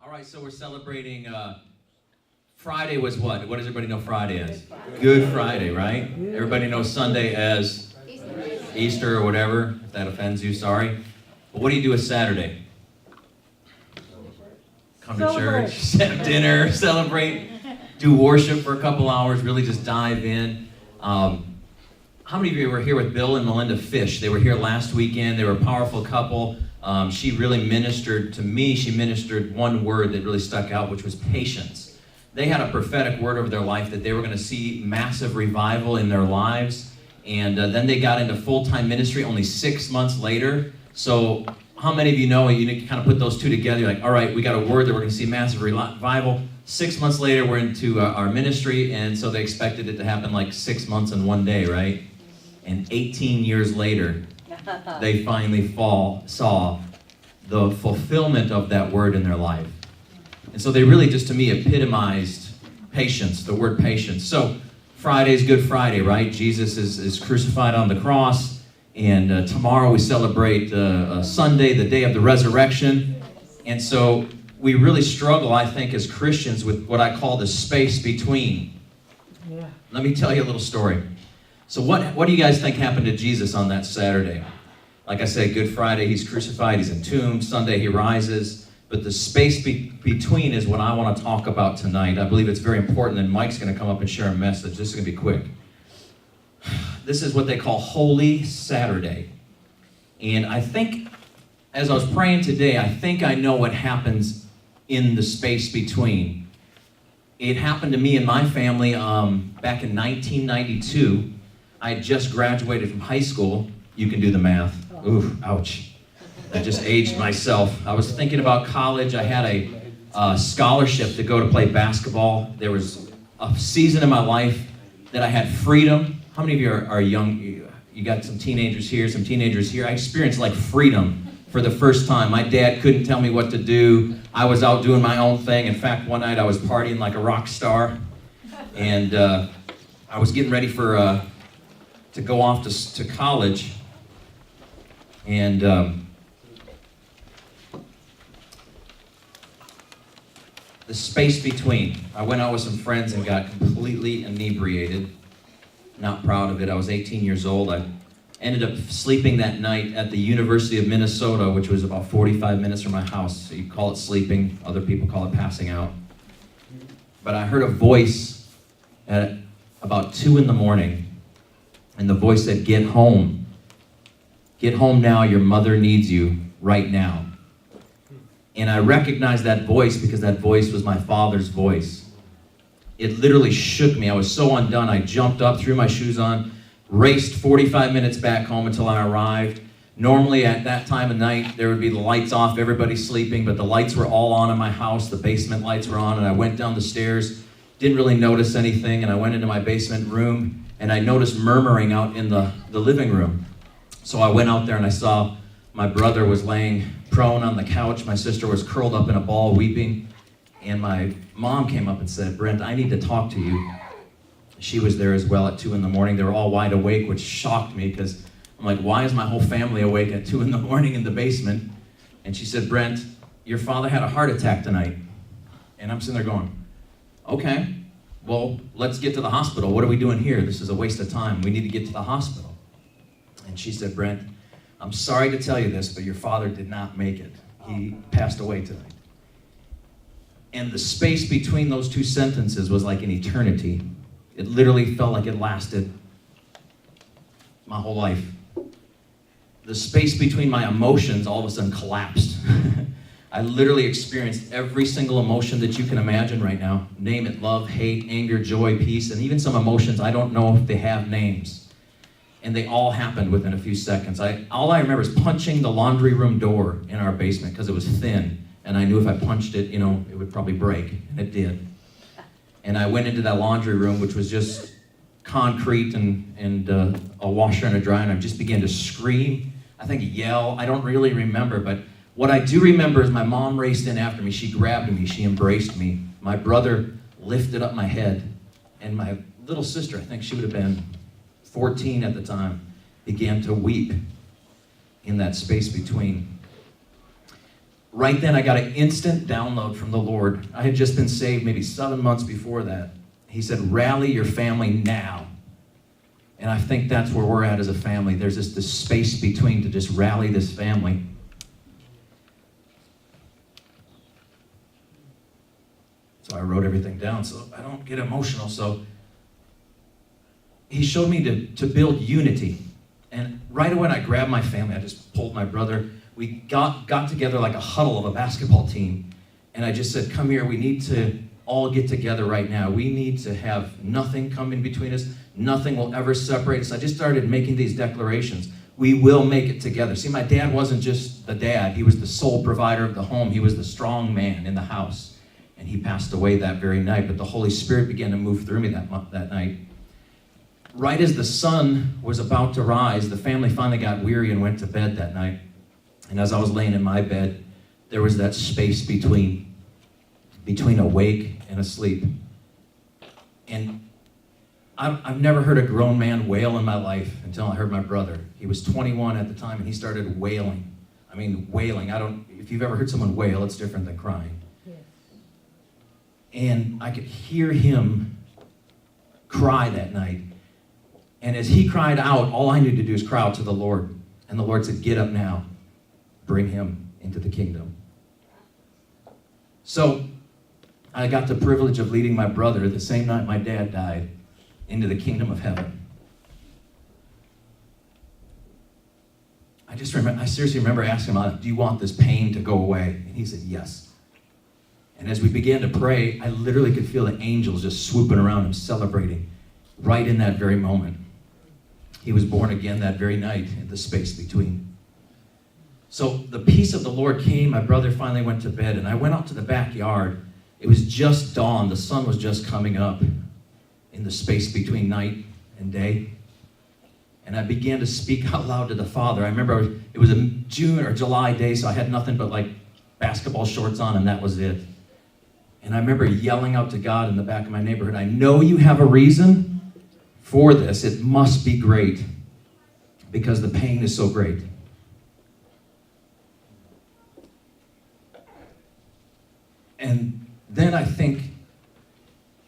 All right, so we're celebrating, Friday was what? What does everybody know Friday is? Good Friday, right? Everybody knows Sunday as Easter or whatever. If that offends you, sorry. But what do you do with Saturday? Come to church, have dinner, celebrate, do worship for a couple hours, really just dive in. How many of you were here with Bill and Melinda Fish? They were here last weekend. They were a powerful couple. She really ministered to me. She ministered one word that really stuck out, which was patience. They had a prophetic word over their life that they were going to see massive revival in their lives. And then they got into full-time ministry only 6 months later. So how many of you know you need to kind of put those two together? You're like, all right, we got a word that we're going to see massive revival. 6 months later, we're into our ministry. And so they expected it to happen like 6 months and 1 day, right? And 18 years later, they finally saw the fulfillment of that word in their life. And so they really just, to me, epitomized patience, the word patience. So Friday's Good Friday, right? Jesus is crucified on the cross. And tomorrow we celebrate Sunday, the day of the resurrection. And so we really struggle, I think, as Christians with what I call the space between. Yeah. Let me tell you a little story. So what do you guys think happened to Jesus on that Saturday? Like I said, Good Friday, he's crucified, he's entombed. Sunday, he rises. But the space between is what I want to talk about tonight. I believe it's very important, and Mike's going to come up and share a message. This is going to be quick. This is what they call Holy Saturday. And I think, as I was praying today, I think I know what happens in the space between. It happened to me and my family back in 1992. I had just graduated from high school. You can do the math. Ooh, ouch. I just aged myself. I was thinking about college. I had a scholarship to go to play basketball. There was a season in my life that I had freedom. How many of you are young? You got some teenagers here, some teenagers here. I experienced like freedom for the first time. My dad couldn't tell me what to do. I was out doing my own thing. In fact, one night I was partying like a rock star. And I was getting ready for to go off to college. And the space between. I went out with some friends and got completely inebriated. Not proud of it. I was 18 years old. I ended up sleeping that night at the University of Minnesota, which was about 45 minutes from my house. So you call it sleeping. Other people call it passing out. But I heard a voice at about 2 in the morning. And the voice said, "Get home. Get home now. Your mother needs you right now." And I recognized that voice because that voice was my father's voice. It literally shook me. I was so undone. I jumped up, threw my shoes on, raced 45 minutes back home until I arrived. Normally at that time of night, there would be the lights off, everybody's sleeping, but the lights were all on in my house. The basement lights were on, and I went down the stairs, didn't really notice anything, and I went into my basement room, and I noticed murmuring out in the living room. So I went out there and I saw my brother was laying prone on the couch. My sister was curled up in a ball weeping. And my mom came up and said, "Brent, I need to talk to you." She was there as well at 2 in the morning. They were all wide awake, which shocked me because I'm like, why is my whole family awake at 2 in the morning in the basement? And she said, "Brent, your father had a heart attack tonight." And I'm sitting there going, okay, well, let's get to the hospital. What are we doing here? This is a waste of time. We need to get to the hospital. And she said, "Brent, I'm sorry to tell you this, but your father did not make it. He passed away tonight." And the space between those two sentences was like an eternity. It literally felt like it lasted my whole life. The space between my emotions all of a sudden collapsed. I literally experienced every single emotion that you can imagine right now. Name it: love, hate, anger, joy, peace, and even some emotions I don't know if they have names. And they all happened within a few seconds. All I remember is punching the laundry room door in our basement because it was thin. And I knew if I punched it, it would probably break. And it did. And I went into that laundry room, which was just concrete and a washer and a dryer. And I just began to scream. I think yell. I don't really remember. But what I do remember is my mom raced in after me. She grabbed me. She embraced me. My brother lifted up my head. And my little sister, I think she would have been 14 at the time, began to weep in that space between. Right then, I got an instant download from the Lord. I had just been saved maybe 7 months before that. He said, rally your family now. And I think that's where we're at as a family. There's this space between to just rally this family. So I wrote everything down so I don't get emotional. So he showed me to build unity. And right away, when I grabbed my family, I just pulled my brother. We got together like a huddle of a basketball team. And I just said, come here, we need to all get together right now. We need to have nothing come in between us. Nothing will ever separate us. I just started making these declarations. We will make it together. See, my dad wasn't just the dad. He was the sole provider of the home. He was the strong man in the house. And he passed away that very night. But the Holy Spirit began to move through me that night. Right as the sun was about to rise, the family finally got weary and went to bed that night. And as I was laying in my bed, there was that space between awake and asleep. And I've never heard a grown man wail in my life until I heard my brother. He was 21 at the time, and he started wailing. I mean, wailing. If you've ever heard someone wail, it's different than crying. Yes. And I could hear him cry that night. And as he cried out, all I needed to do is cry out to the Lord. And the Lord said, get up now. Bring him into the kingdom. So I got the privilege of leading my brother the same night my dad died into the kingdom of heaven. I seriously remember asking him, do you want this pain to go away? And he said, yes. And as we began to pray, I literally could feel the angels just swooping around him, celebrating right in that very moment. He was born again that very night in the space between. So the peace of the Lord came. My brother finally went to bed, and I went out to the backyard. It was just dawn. The sun was just coming up in the space between night and day. And I began to speak out loud to the Father. I remember it was a June or July day, so I had nothing but like basketball shorts on, and that was it. And I remember yelling out to God in the back of my neighborhood, I know you have a reason for this. It must be great because the pain is so great. And then I think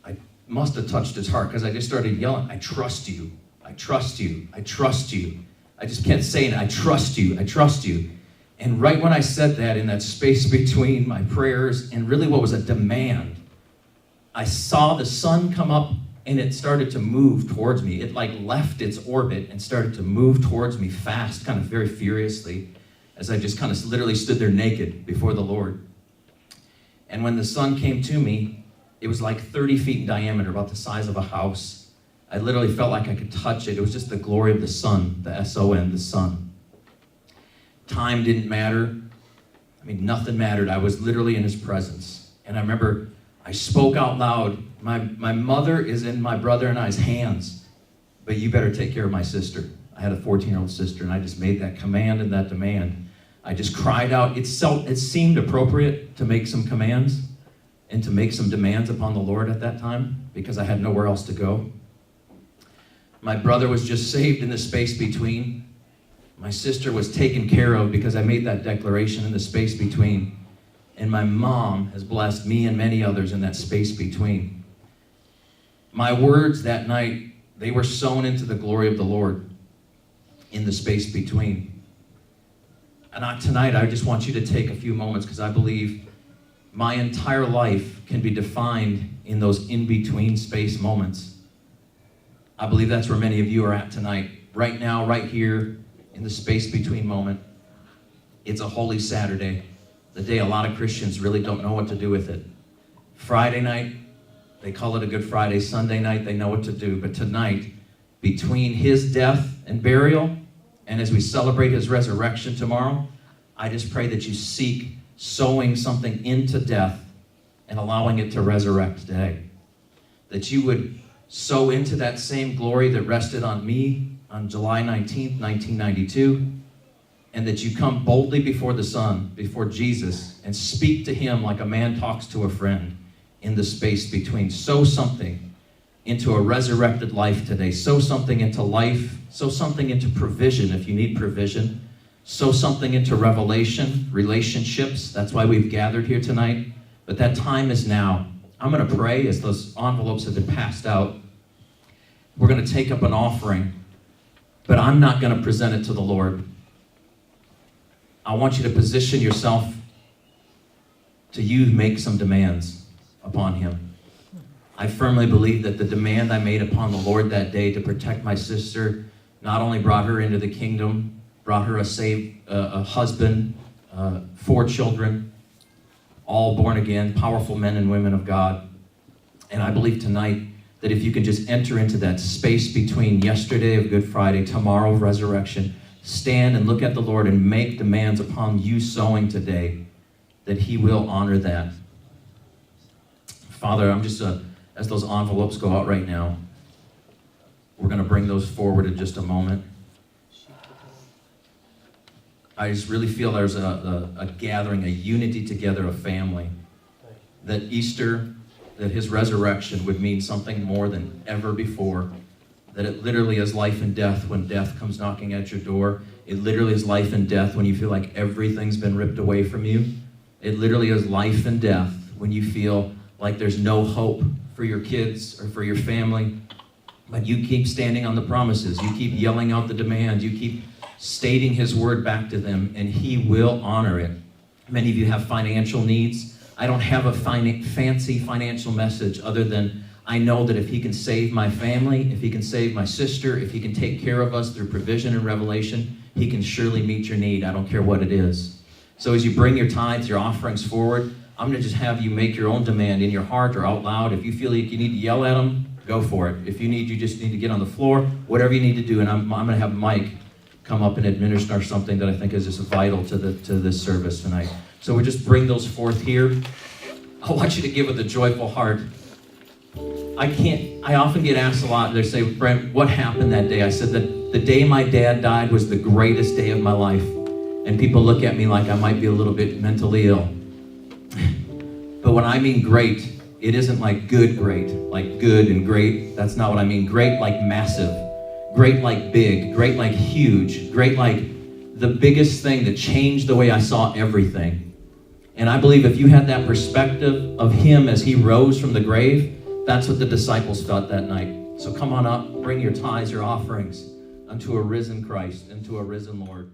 I must have touched his heart because I just started yelling, I trust you, I trust you, I trust you. I just kept saying, I trust you, I trust you. And right when I said that, in that space between my prayers and really what was a demand, I saw the sun come up and it started to move towards me. It like left its orbit and started to move towards me fast, kind of very furiously, as I just kind of literally stood there naked before the Lord. And when the sun came to me, it was like 30 feet in diameter, about the size of a house. I literally felt like I could touch it. It was just the glory of the sun, the S-O-N, the sun. Time didn't matter. I mean, nothing mattered. I was literally in his presence. And I remember I spoke out loud, my mother is in my brother and I's hands, but you better take care of my sister. I had a 14-year-old sister, and I just made that command and that demand. I just cried out. It seemed appropriate to make some commands and to make some demands upon the Lord at that time because I had nowhere else to go. My brother was just saved in the space between. My sister was taken care of because I made that declaration in the space between. And my mom has blessed me and many others in that space between. My words that night, they were sown into the glory of the Lord in the space between. And tonight, I just want you to take a few moments because I believe my entire life can be defined in those in-between space moments. I believe that's where many of you are at tonight. Right now, right here, in the space between moment. It's a holy Saturday, the day a lot of Christians really don't know what to do with it. Friday night, they call it a Good Friday. Sunday night, they know what to do. But tonight, between his death and burial, and as we celebrate his resurrection tomorrow, I just pray that you seek sowing something into death and allowing it to resurrect today. That you would sow into that same glory that rested on me on July 19th, 1992, and that you come boldly before the Son, before Jesus, and speak to him like a man talks to a friend in the space between. Sow something into a resurrected life today. Sow something into life. Sow something into provision if you need provision. sow something into revelation, relationships. That's why we've gathered here tonight. But that time is now. I'm going to pray as those envelopes have been passed out. We're going to take up an offering, but I'm not going to present it to the Lord. I want you to position yourself to make some demands upon him. I firmly believe that the demand I made upon the Lord that day to protect my sister not only brought her into the kingdom, brought her a husband, 4 children, all born again, powerful men and women of God. And I believe tonight that if you can just enter into that space between yesterday of Good Friday, tomorrow of resurrection, stand and look at the Lord and make demands upon you sowing today, that he will honor that. Father, I'm just, as those envelopes go out right now, we're going to bring those forward in just a moment. I just really feel there's a gathering, a unity together of family. That Easter, that his resurrection would mean something more than ever before. That it literally is life and death when death comes knocking at your door. It literally is life and death when you feel like everything's been ripped away from you. It literally is life and death when you feel like there's no hope for your kids or for your family. But you keep standing on the promises. You keep yelling out the demands. You keep stating his word back to them, and he will honor it. Many of you have financial needs. I don't have a fancy financial message other than I know that if he can save my family, if he can save my sister, if he can take care of us through provision and revelation, he can surely meet your need. I don't care what it is. So as you bring your tithes, your offerings forward, I'm going to just have you make your own demand in your heart or out loud. If you feel like you need to yell at them, go for it. If you just need to get on the floor, whatever you need to do. And I'm going to have Mike come up and administer something that I think is just vital to this service tonight. So we just bring those forth here. I want you to give with a joyful heart. I often get asked a lot, they say, Brent, what happened that day? I said that the day my dad died was the greatest day of my life. And people look at me like I might be a little bit mentally ill. But when I mean great, it isn't like good great, like good and great. That's not what I mean. Great like massive, great like big, great like huge, great like the biggest thing that changed the way I saw everything. And I believe if you had that perspective of him as he rose from the grave, that's what the disciples felt that night. So come on up, bring your tithes, your offerings unto a risen Christ, unto a risen Lord.